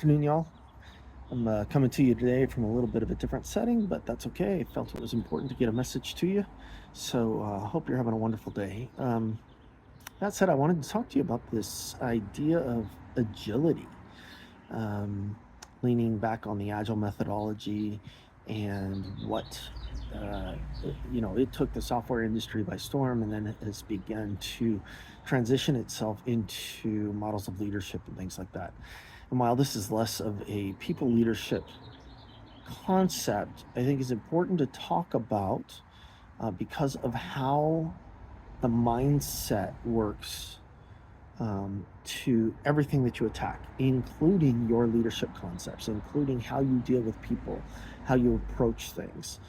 afternoon, y'all. I'm coming to you today from a little bit of a different setting, but that's okay. I felt it was important to get a message to you. So I hope you're having a wonderful day. That said, I wanted to talk to you about this idea of agility, um, leaning back on the agile methodology and what uh, it took the software industry by storm, and then it has begun to transition itself into models of leadership and things like that. And while this is less of a people leadership concept, I think is important to talk about because of how the mindset works to everything that you attack, including your leadership concepts, including how you deal with people, how you approach things.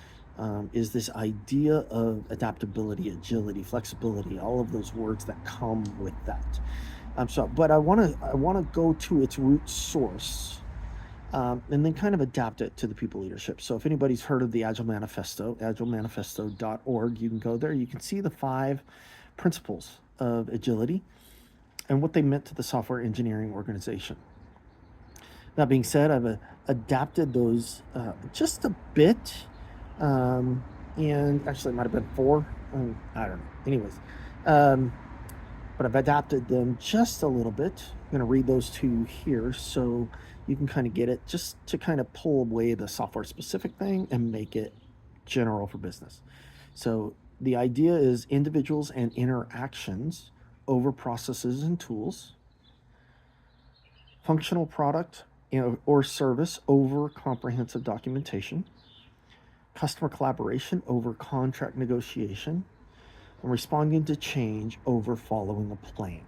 Is this idea of adaptability, agility, flexibility, all of those words that come with that. But I want to go to its root source, and then kind of adapt it to the people leadership. So if anybody's heard of the Agile Manifesto, agilemanifesto.org, you can go there. You can see the 5 principles of agility and what they meant to the software engineering organization. That being said, I've adapted those just a bit, and actually it might have been 4. I don't know. Anyways, um, but I've adapted them just a little bit. I'm going to read those to you here so you can kind of get it, just to kind of pull away the software specific thing and make it general for business. So the idea is individuals and interactions over processes and tools, functional product or service over comprehensive documentation, customer collaboration over contract negotiation, and responding to change over following a plan.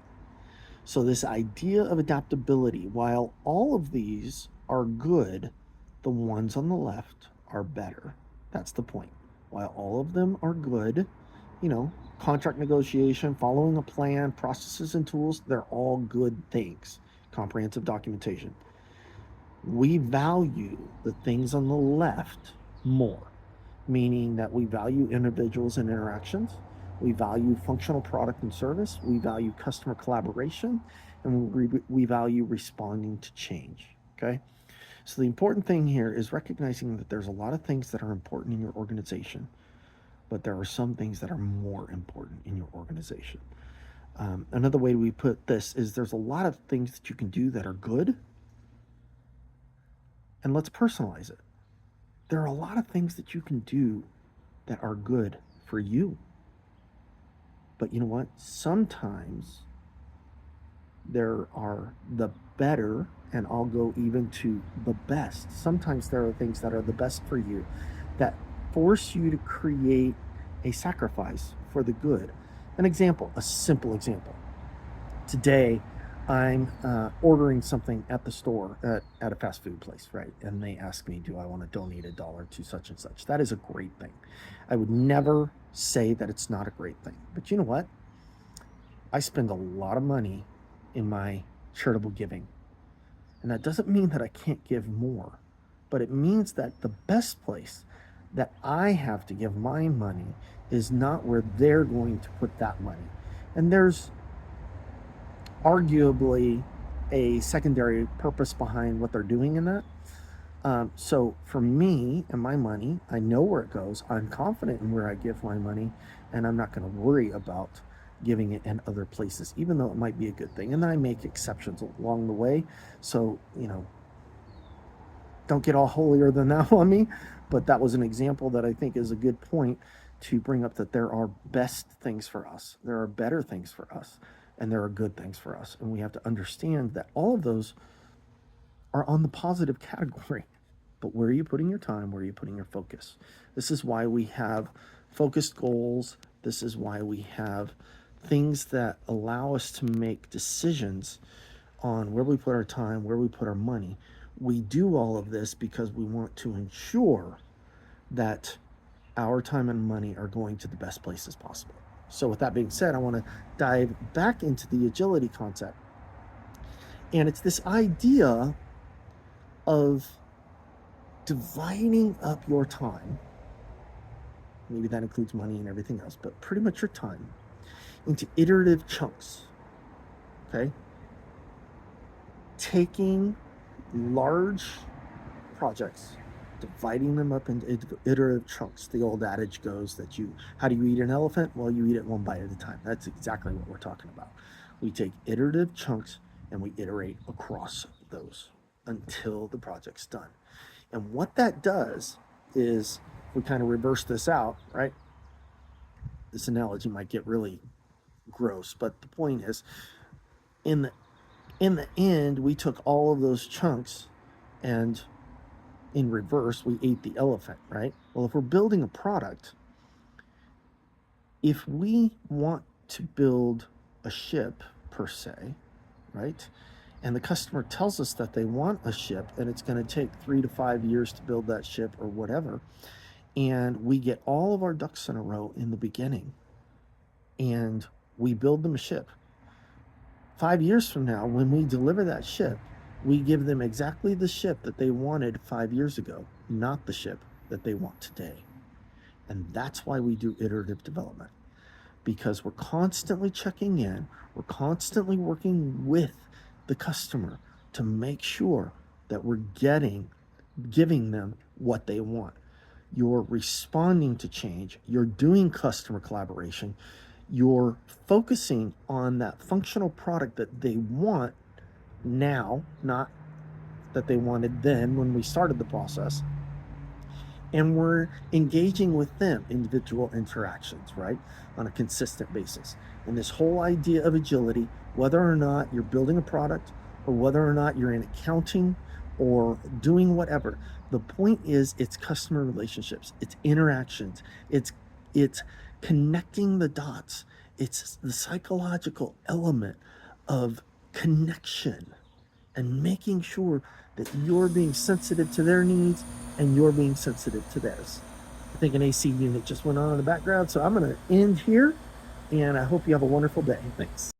So, this idea of adaptability, while all of these are good, the ones on the left are better. That's the point. While all of them are good, you know, contract negotiation, following a plan, processes and tools, they're all good things. Comprehensive documentation. We value the things on the left more, meaning that we value individuals and interactions. We value functional product and service. We value customer collaboration, and we value responding to change. Okay. So the important thing here is recognizing that there's a lot of things that are important in your organization, but there are some things that are more important in your organization. Another way we put this is there's a lot of things that you can do that are good, and let's personalize it. There are a lot of things that you can do that are good for you. But you know what? Sometimes there are the better, and I'll go even to the best. Sometimes there are things that are the best for you that force you to create a sacrifice for the good. An example, a simple example. Today, I'm ordering something at the store at a fast food place, right? And they ask me, do I want to donate $1 to such and such? That is a great thing. I would never say that it's not a great thing. But you know what? I spend a lot of money in my charitable giving. And that doesn't mean that I can't give more, but it means that the best place that I have to give my money is not where they're going to put that money. And there's arguably a secondary purpose behind what they're doing in that. So for me and my money, I know where it goes. I'm confident in where I give my money, and I'm not going to worry about giving it in other places, even though it might be a good thing. And then I make exceptions along the way. So, don't get all holier than thou on me. But that was an example that I think is a good point to bring up, that there are best things for us, there are better things for us, and there are good things for us. And we have to understand that all of those are on the positive category. But where are you putting your time? Where are you putting your focus? This is why we have focused goals. This is why we have things that allow us to make decisions on where we put our time, where we put our money. We do all of this because we want to ensure that our time and money are going to the best places possible. So, with that being said, I want to dive back into the agility concept. And it's this idea of dividing up your time. Maybe that includes money and everything else, but pretty much your time into iterative chunks. Okay? Taking large projects, dividing them up into iterative chunks. The old adage goes that how do you eat an elephant? Well, you eat it one bite at a time. That's exactly what we're talking about. We take iterative chunks and we iterate across those until the project's done. And what that does is we kind of reverse this out, right? This analogy might get really gross, but the point is, in the end, we took all of those chunks and in reverse, we ate the elephant, right? Well, if we're building a product, if we want to build a ship per se, right? And the customer tells us that they want a ship and it's going to take 3 to 5 years to build that ship or whatever. And we get all of our ducks in a row in the beginning and we build them a ship. 5 years from now, when we deliver that ship, we give them exactly the ship that they wanted 5 years ago, not the ship that they want today. And that's why we do iterative development, because we're constantly checking in, we're constantly working with the customer to make sure that we're giving them what they want. You're responding to change, you're doing customer collaboration, you're focusing on that functional product that they want now, not that they wanted then when we started the process. And we're engaging with them, individual interactions, right, on a consistent basis. And this whole idea of agility, whether or not you're building a product or whether or not you're in accounting or doing whatever, the point is it's customer relationships, it's interactions, it's connecting the dots, it's the psychological element of connection and making sure that you're being sensitive to their needs and you're being sensitive to theirs. I think an AC unit just went on in the background, so I'm going to end here, and I hope you have a wonderful day. Thanks.